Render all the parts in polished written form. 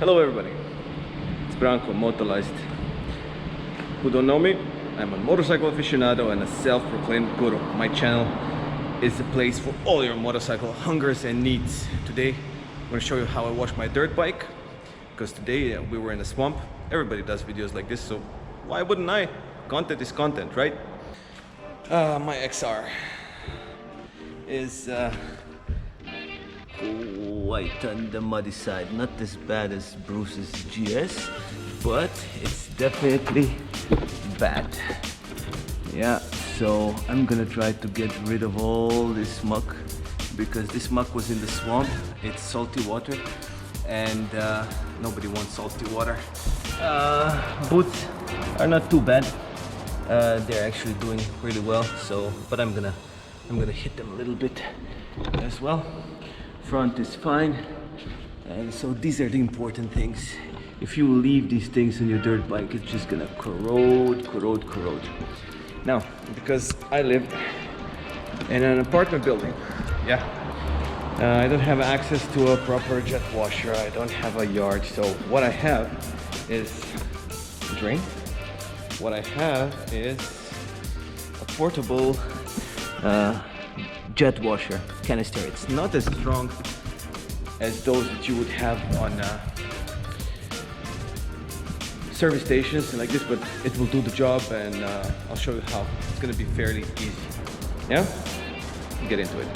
Hello everybody, it's Branko, Motorized. Who don't know me, I'm a motorcycle aficionado and a self-proclaimed guru. My channel is the place for all your motorcycle hungers and needs. Today, I'm going to show you how I wash my dirt bike, because today we were in a swamp. Everybody does videos like this, so why wouldn't I? Content is content, right? My XR is quite on the muddy side. Not as bad as Bruce's GS, but it's definitely bad. Yeah, so I'm gonna try to get rid of all this muck, because this muck was in the swamp. It's salty water, and nobody wants salty water. Boots are not too bad. They're actually doing really well. So, but I'm gonna hit them a little bit as well. Front is fine, and so these are the important things. If you leave these things on your dirt bike, it's just gonna corrode. Now, because I live in an apartment building, yeah, I don't have access to a proper jet washer. I don't have a yard, so what I have is a drain. What I have is a portable jet washer canister. It's not as strong as those that you would have on service stations like this, but it will do the job, and I'll show you how. It's gonna be fairly easy. Yeah? Get into it.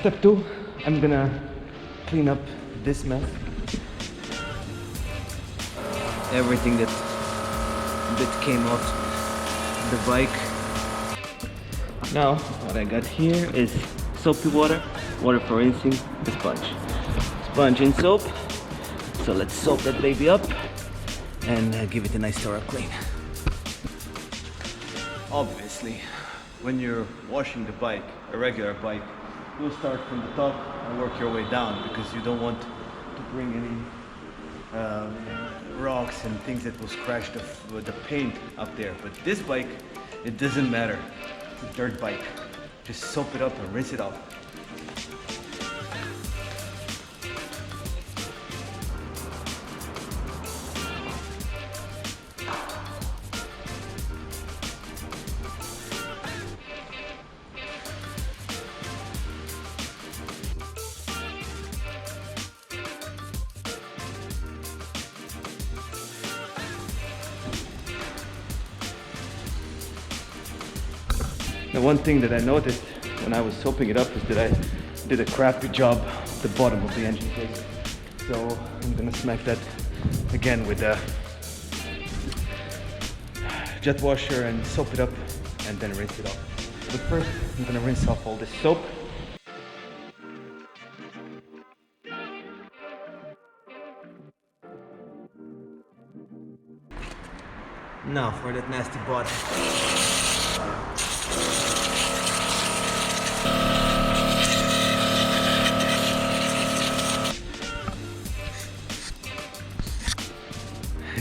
Step 2, I'm gonna clean up this mess. Everything that came off the bike. Now, what I got here is soapy water for rinsing, the sponge and soap. So let's soap that baby up and give it a nice thorough clean. Obviously, when you're washing the bike, a regular bike, you'll start from the top and work your way down, because you don't want to bring any rocks and things that will scratch the paint up there. But this bike, it doesn't matter. It's a dirt bike. Just soap it up and rinse it off. The one thing that I noticed when I was soaping it up is that I did a crappy job at the bottom of the engine case. So I'm gonna smack that again with a jet washer and soap it up and then rinse it off. But first, I'm gonna rinse off all this soap. Now for that nasty bottom.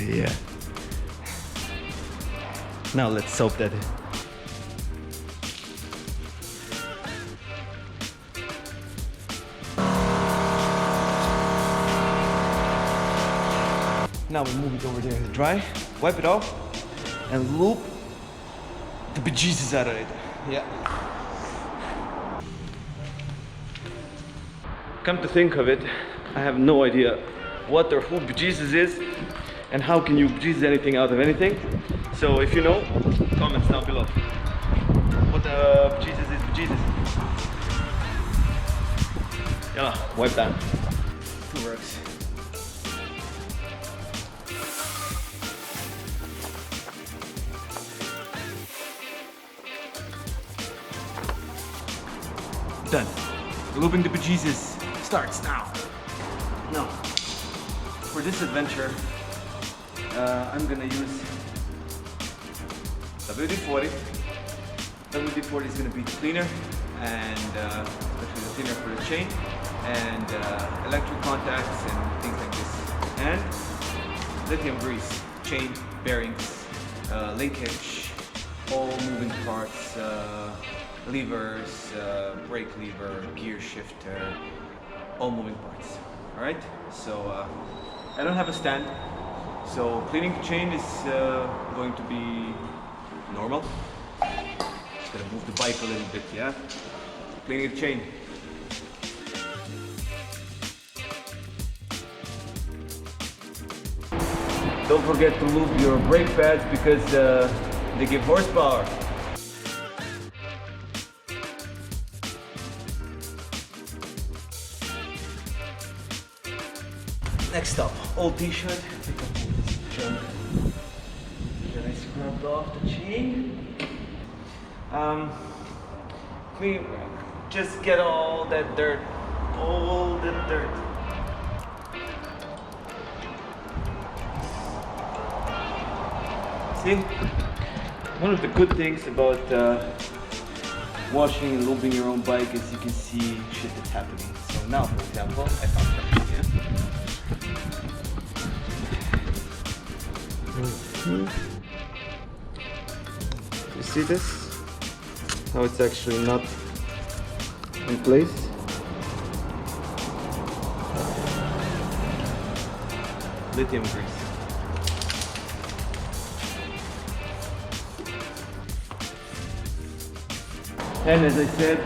Yeah. Now let's soap that in. Now we move it over there to dry, wipe it off, and loop the bejesus out of it. Yeah. Come to think of it, I have no idea what or who bejesus is, and how can you bejesus anything out of anything. So if you know, comments down below. What the bejesus is bejesus. Yeah, wipe that. It works. Done. Looping the bejesus starts now. No. for this adventure, I'm gonna use WD-40. WD-40 is gonna be the cleaner, and especially the cleaner for the chain, and electric contacts and things like this, and lithium grease, chain, bearings, linkage, all moving parts, levers, brake lever, gear shifter, all moving parts. All right, so I don't have a stand, so cleaning the chain is going to be normal. Just gonna move the bike a little bit, yeah? Cleaning the chain. Don't forget to lube your brake pads because they give horsepower. Next up, old t-shirt. Pick up all this junk that I scrubbed off the chain. Clean, just get all that dirt, all the dirt. See, one of the good things about washing and lubing your own bike is you can see shit that's happening. So now, for example, I found something here. You see this? How it's actually not in place. Lithium grease. And as I said,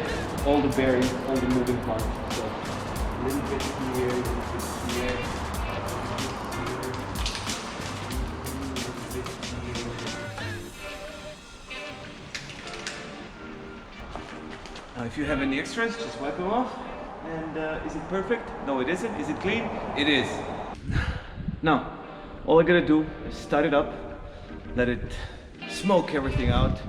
all the bearings, all the moving parts. So a little bit here, a little bit here. Now if you have any extras, just wipe them off. And is it perfect? No, it isn't. Is it clean? It is. Now, all I gotta do is start it up, let it smoke everything out,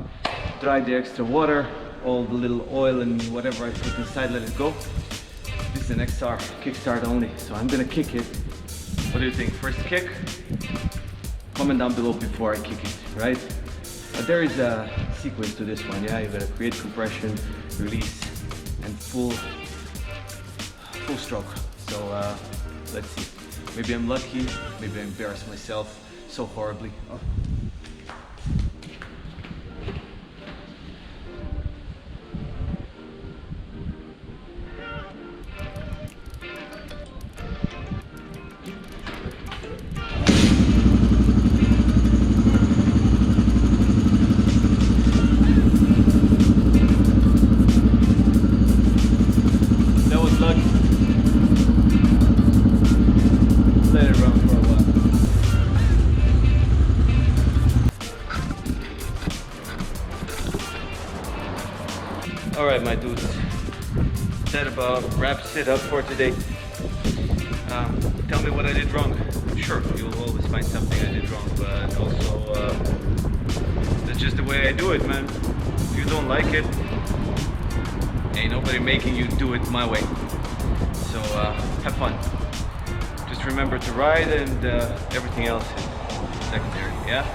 dry the extra water, all the little oil and whatever I put inside, let it go. This is an XR, kickstart only, so I'm gonna kick it. What do you think? First kick? Comment down below before I kick it, right? There is a sequence to this one, yeah? You gotta create compression, release, and full stroke. So let's see. Maybe I'm lucky, maybe I embarrass myself so horribly. Oh. Alright my dudes, that about wraps it up for today. Tell me what I did wrong. Sure, you'll always find something I did wrong, but also that's just the way I do it, man. If you don't like it, ain't nobody making you do it my way. So have fun. Just remember to ride, and everything else is secondary, yeah?